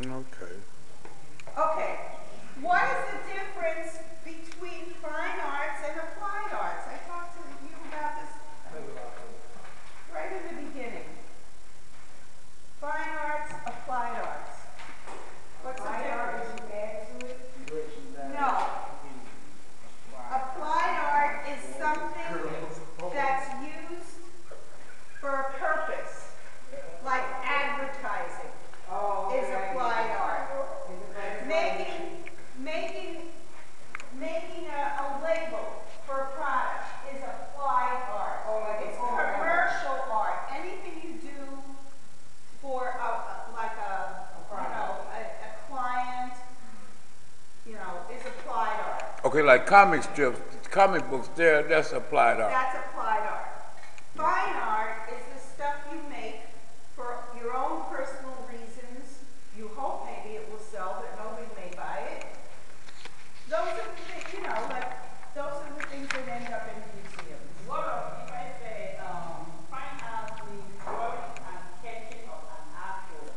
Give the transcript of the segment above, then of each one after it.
Okay. Okay. What is the difference between fine arts and applied arts? I talked to you about this right in the beginning. Fine arts, applied arts. What's the difference? No. Applied art is something that's used for a purpose, like advertising is applied art. Making a label for a product is applied art. It's commercial art. Anything you do for a client, is applied art. Okay, like comic strips, comic books, that's applied art. That's applied art. Fine art is the stuff you make for your own personal reasons. You hope maybe it will sell, but nobody may buy it. Those are the things, those are the things that end up in museums. What if I say fine art means drawing and sketching of an artwork?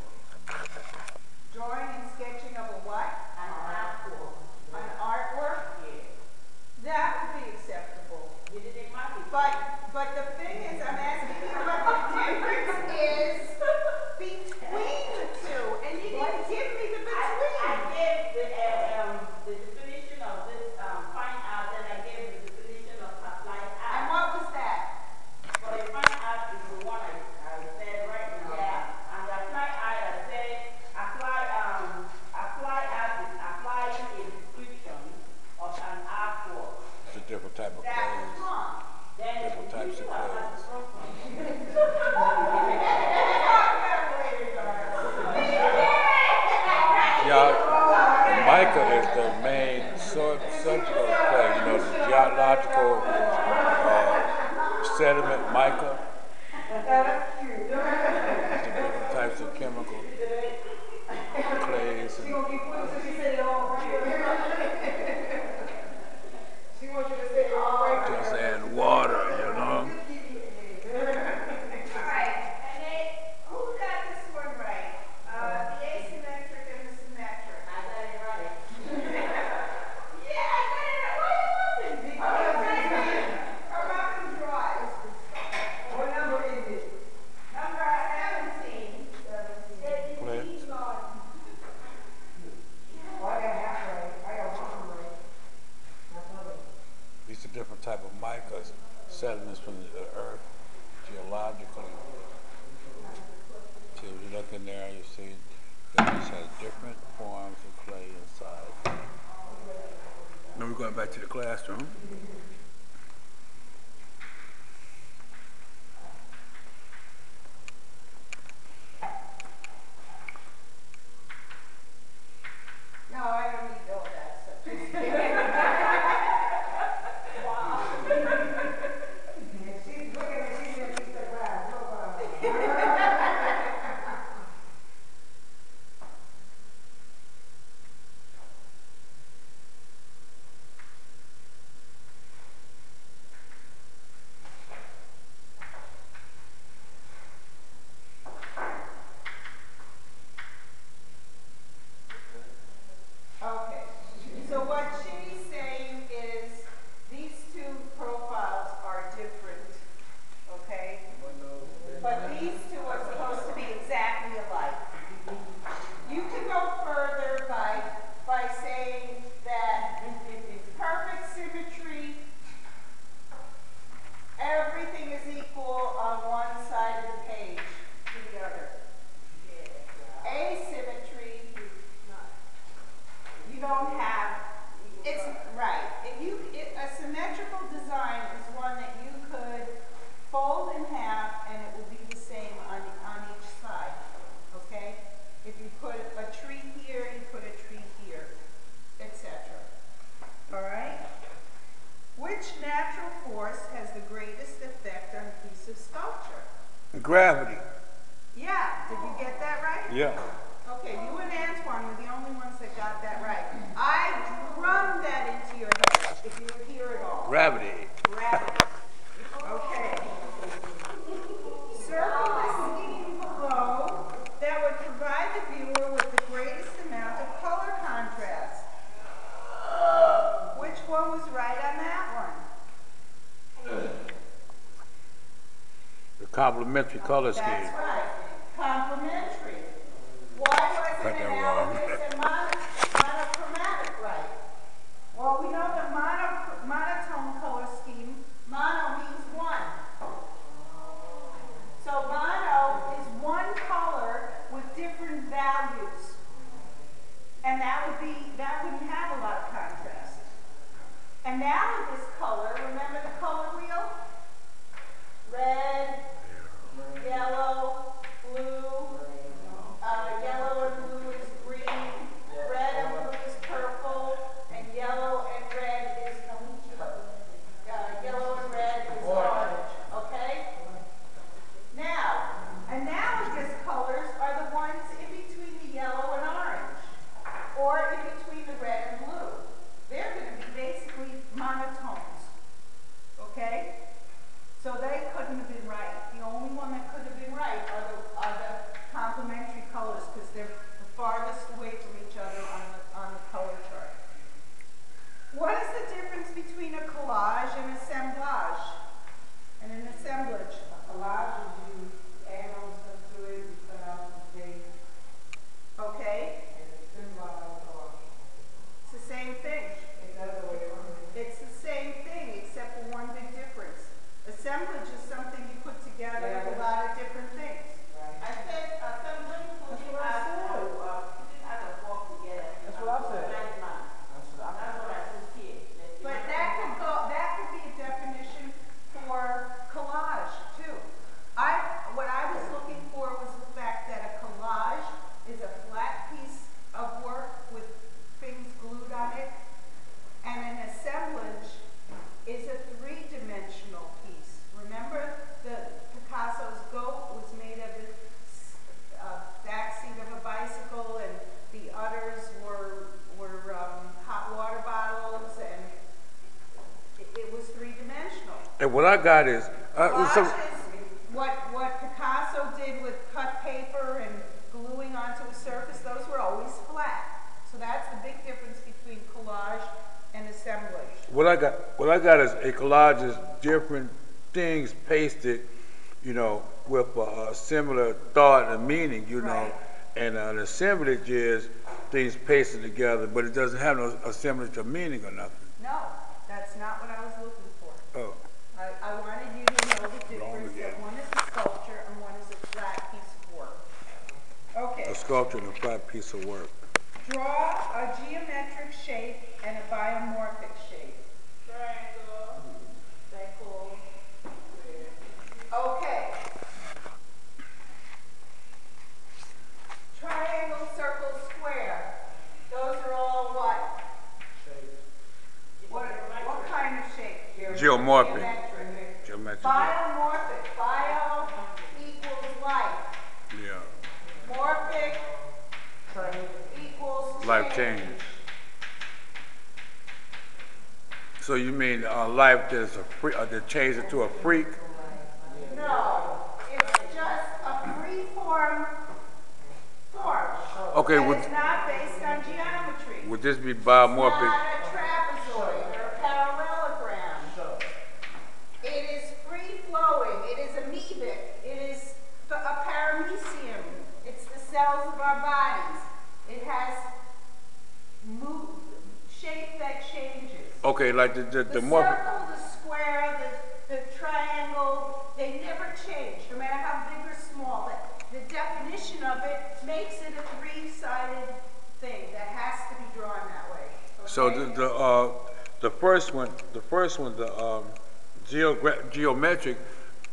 Drawing and sketching of a what? An artwork. An artwork? Yeah. That would be acceptable. You didn't imagine. But the thing is, I'm asking you what the difference is between the two, and you didn't give me the between. I gave the definition of this fine art, then I gave the definition of applied art. And what was that? For the fine art is the one I said right now. Yeah. And the applied art, I said applied art is applying a description of an artwork. It's a different type of That was clothes. wrong. Then Different types of clothes. Yeah, and mica is the main subject of the clay. The geological sediment mica. It's the different types of chemical clays. Just add water, Alright, and who got this one right? The asymmetric and the symmetric. I got it right. Yeah, I got it right. Why are you looking? I'm up and dry. What number is it? Number 17. Plants. These are different type of micas, sediments from the earth, geologically. So if you look in there, you see that this has different forms of clay inside. Now we're going back to the classroom. No, I don't need all that stuff. complementary color scheme. That's right, complementary. Why Got wasn't that an wrong. elements and monochromatic right? Well, we know the monotone color scheme, mono means one. So mono is one color with different values. And that wouldn't have a lot of contrast. And now with this color, remember the color wheel? Red, yellow, blue, yellow and blue is green, red and blue is purple, and yellow and red is orange, okay? Now, analogous colors are the ones in between the yellow and orange, or in between the red and blue. They're going to be basically monotones, okay? So they couldn't have been right. The only one that could have been right are the complementary colors, because they're the farthest away from each other on the color chart. What is the difference between a collage and assemblage? And an assemblage? A collage is you add on stuff to it, you cut out the shape, Okay? and a symbolize or It's the same thing. it's the other way around. It's the same thing, except for one big difference. Assemblage is something you put together with a lot of different things. Right. I said assembly That's putting what I said. putting as a fork together. That's what I said. Nice man. That's what I said here. But that could be a definition for collage too. What I was looking for was the fact that a collage is a flat piece of work with things glued on it, and an assemblage is a three-dimensional piece. Remember Picasso's goat was made of the backseat of a bicycle, and the others were hot water bottles, and it was three-dimensional. And what I got is, Collage is what Picasso did with cut paper and gluing onto a surface. Those were always flat. So that's the big difference between collage and assemblage. what I got is a collage is different things pasted, with a similar thought and meaning, Right. and an assemblage is things pasted together, but it doesn't have no assemblage of meaning or nothing. No, that's not what I was looking for. Oh, I wanted you to know the difference, again. that one is a sculpture and one is a flat piece of work. Okay. a sculpture and a flat piece of work. Draw a geometric shape and a biomorphic shape. Triangle. Circle. Okay. Triangle, circle, square. Those are all what? What kind of shape? Geomorphic. Geometric. Geometric. Biomorphic. Bio equals life. Yeah. Morphic equals Life change. So you mean life that's that changed it to a freak? No, it's just a free-form form. Okay, And would- it's not based on geometry. Would this be It's biomorphic? not a trapezoid or a parallelogram. It is free-flowing. It is amoebic. It is a paramecium. It's the cells of our bodies. It has shape that changes. Okay, like the The morphic. circle, the square, the triangle, they never change, no matter how big or small. The definition of it makes it a three-sided thing that has to be drawn that way. Okay? So the first one, geometric,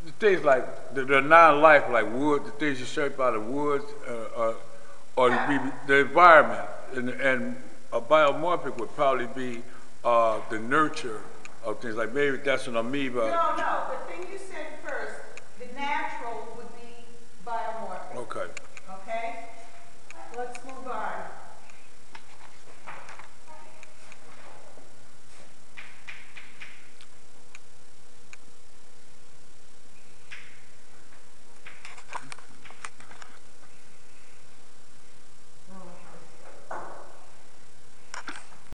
the things like the non-life, like wood, the things you shape out of wood, or the environment, and a biomorphic would probably be the nurture of things, like maybe that's an amoeba. No, the thing